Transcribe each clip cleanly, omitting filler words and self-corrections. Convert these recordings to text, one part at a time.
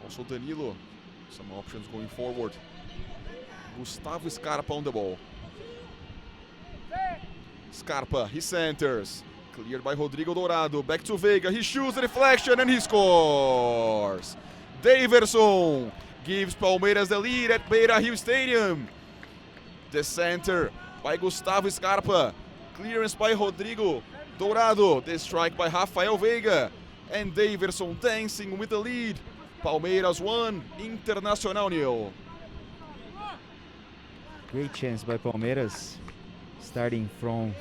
Also Danilo, some options going forward. Gustavo Scarpa on the ball. Scarpa, he centers. Cleared by Rodrigo Dourado. Back to Veiga. He shoots the deflection and he scores. Deyverson gives Palmeiras the lead at Beira Rio Stadium. The center by Gustavo Scarpa. Clearance by Rodrigo Dourado. The strike by Rafael Veiga. And Deyverson dancing with the lead. Palmeiras 1, Internacional 0. Great chance by Palmeiras. Starting from,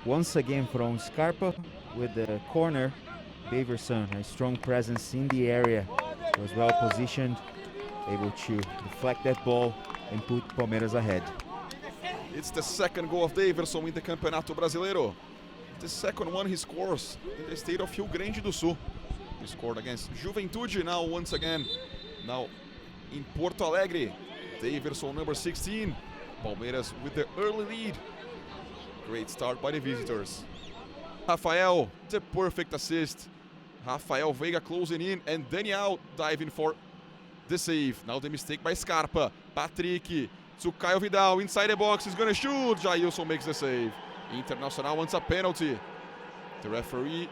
once again, from Scarpa with the corner. Deyverson, a strong presence in the area. Was well positioned, able to deflect that ball and put Palmeiras ahead. It's the second goal of Deyverson in the Campeonato Brasileiro. The second one he scores in the state of Rio Grande do Sul. He scored against Juventude now once again. Now in Porto Alegre. Deyverson number 16. Palmeiras with the early lead. Great start by the visitors. Rafael, the perfect assist. Rafael Veiga closing in and Daniel diving for the save. Now the mistake by Scarpa. Patrick to Caio Vidal inside the box. He's gonna shoot. Jailson makes the save. Internacional wants a penalty. The referee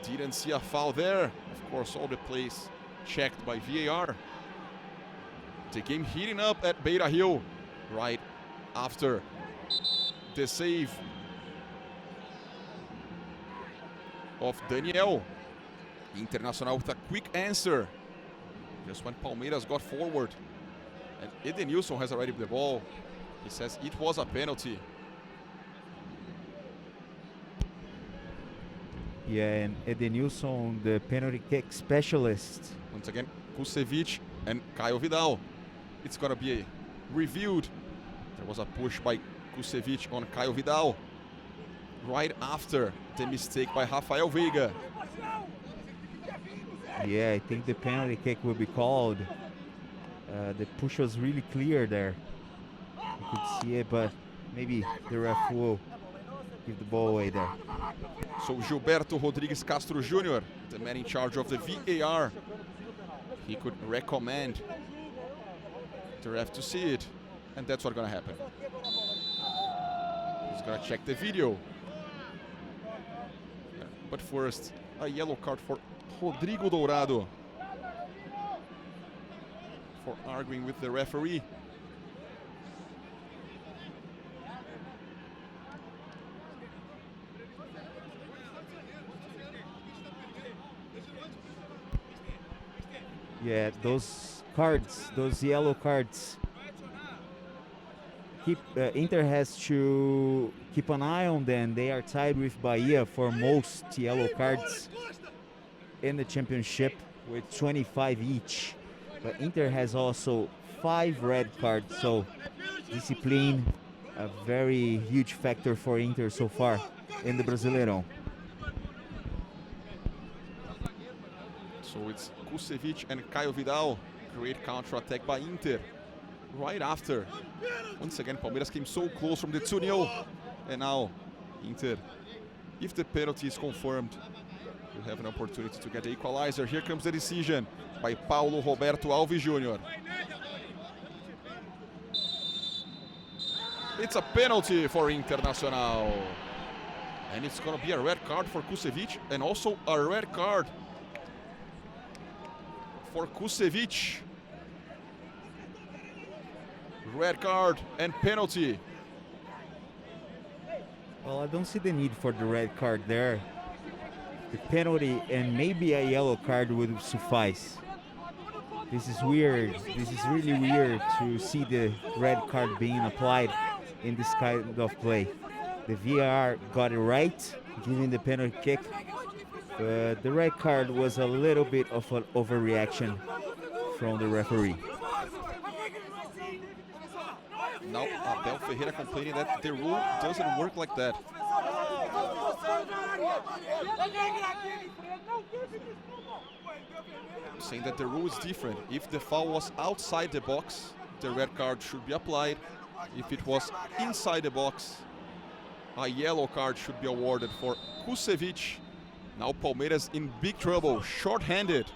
didn't see a foul there. Of course, all the plays checked by VAR. The game heating up at Beira Rio right after the save of Daniel. Internacional with a quick answer just when Palmeiras got forward. And Edenilson has already the ball. He says it was a penalty. Yeah, and Edenilson, the penalty kick specialist. Once again, Kusevich and Caio Vidal. It's gonna be reviewed. There was a push by Kusevich on Caio Vidal right after the mistake by Rafael Veiga. Yeah, I think the penalty kick will be called. The push was really clear there. You could see it, but maybe the ref will give the ball away there. So Gilberto Rodrigues Castro Jr., the man in charge of the VAR, he could recommend the ref to see it, and that's what's gonna happen. He's gonna check the video. But first, a yellow card for Rodrigo Dourado for arguing with the referee. Yeah, those cards, those yellow cards. Inter has to keep an eye on them. They are tied with Bahia for most yellow cards in the championship with 25 each. But Inter has also 5 red cards, so discipline, a very huge factor for Inter so far in the Brasileirão. So it's Kusevich and Caio Vidal. Great counter-attack by Inter. Right after. Once again, Palmeiras came so close from the 2-0. And now, Inter, if the penalty is confirmed, will have an opportunity to get the equalizer. Here comes the decision by Paulo Roberto Alves Jr. It's a penalty for Internacional. And it's going to be a red card for Kusevich and also a red card for Kusevich. Red card and penalty. Well, I don't see the need for the red card there. The penalty and maybe a yellow card would suffice. This is weird. This is really weird to see the red card being applied in this kind of play. The VAR got it right, giving the penalty kick. But the red card was a little bit of an overreaction from the referee. Now Abel Ferreira complaining that the rule doesn't work like that. Saying that the rule is different. If the foul was outside the box, the red card should be applied. If it was inside the box, a yellow card should be awarded for Kusevich. Now Palmeiras in big trouble, short-handed.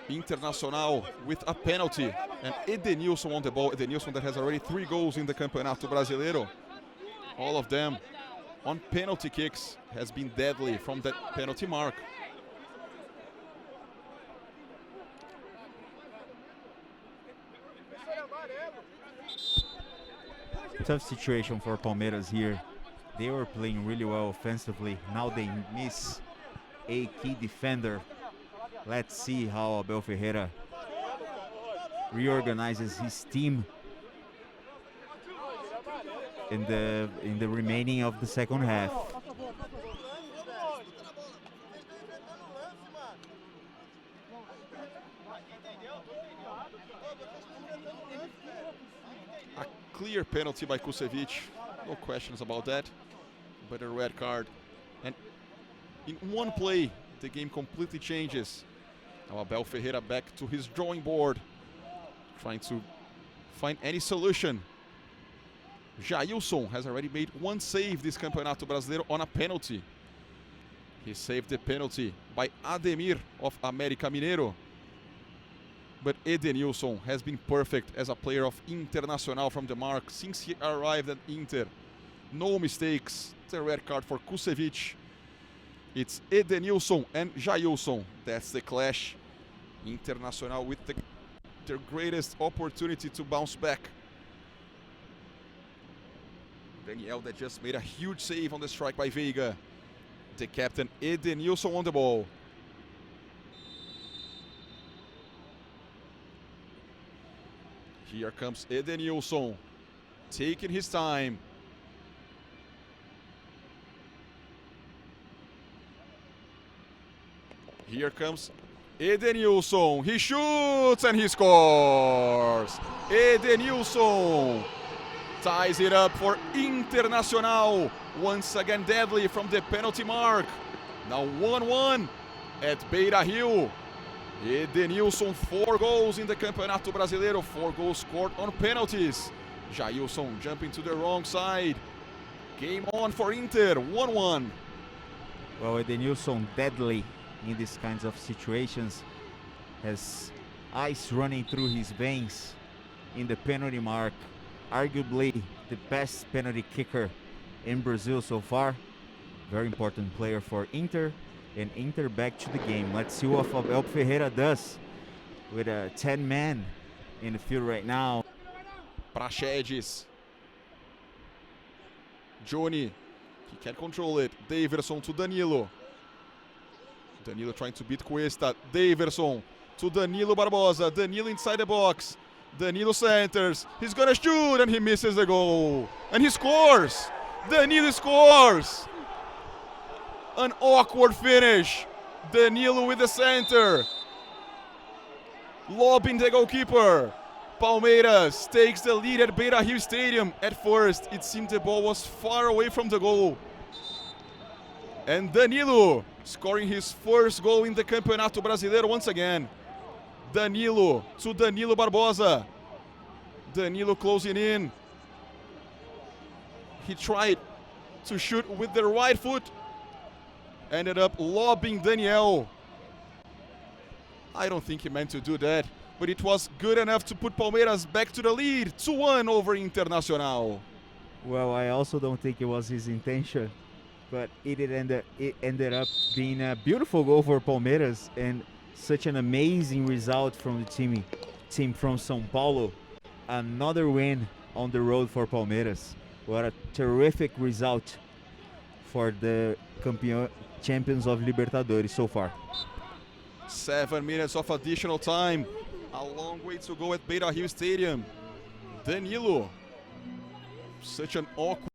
Internacional with a penalty, and Edenilson on the ball. Edenilson that has already 3 goals in the Campeonato Brasileiro. All of them on penalty kicks, has been deadly from that penalty mark. Tough situation for Palmeiras here. They were playing really well offensively. Now they miss a key defender. Let's see how Abel Ferreira reorganizes his team in the remaining of the second half. A clear penalty by Kusevich, no questions about that, but a red card. And in one play, the game completely changes. Now Abel Ferreira back to his drawing board, trying to find any solution. Jailson has already made 1 save this Campeonato Brasileiro on a penalty. He saved the penalty by Ademir of América Mineiro. But Edenilson has been perfect as a player of Internacional from the mark since he arrived at Inter. No mistakes. It's a red card for Kusevich. It's Edenilson and Jailson. That's the clash. Internacional with their greatest opportunity to bounce back. Daniel that just made a huge save on the strike by Veiga. The captain Edenilson on the ball. Here comes Edenilson, taking his time. Here comes Edenilson. He shoots and he scores. Edenilson ties it up for Internacional. Once again deadly from the penalty mark. Now 1-1 at Beira-Rio. Edenilson, 4 goals in the Campeonato Brasileiro, 4 goals scored on penalties. Jailson jumping to the wrong side. Game on for Inter, 1-1. Well, Edenilson deadly in these kinds of situations. Has ice running through his veins in the penalty mark. Arguably the best penalty kicker in Brazil so far. Very important player for Inter. And Inter back to the game. Let's see what Abel Ferreira does with a 10-man in the field right now. Praxedes. Johnny, he can't control it. Deyverson to Danilo. Danilo trying to beat Cuesta. Deyverson to Danilo Barbosa. Danilo inside the box. Danilo centers. He's gonna shoot and he misses the goal. And he scores. Danilo scores. An awkward finish. Danilo with the center. Lobbing the goalkeeper. Palmeiras takes the lead at Beira-Rio Stadium. At first, it seemed the ball was far away from the goal. And Danilo scoring his first goal in the Campeonato Brasileiro once again. Danilo to Danilo Barbosa. Danilo closing in. He tried to shoot with the right foot. Ended up lobbing Daniel. I don't think he meant to do that, but it was good enough to put Palmeiras back to the lead, 2-1 over Internacional. Well, I also don't think it was his intention, but it ended up being a beautiful goal for Palmeiras and such an amazing result from the team from São Paulo. Another win on the road for Palmeiras. What a terrific result for the champions of Libertadores so far. 7 minutes of additional time. A long way to go at Beira-Rio Stadium. Danilo. Such an awkward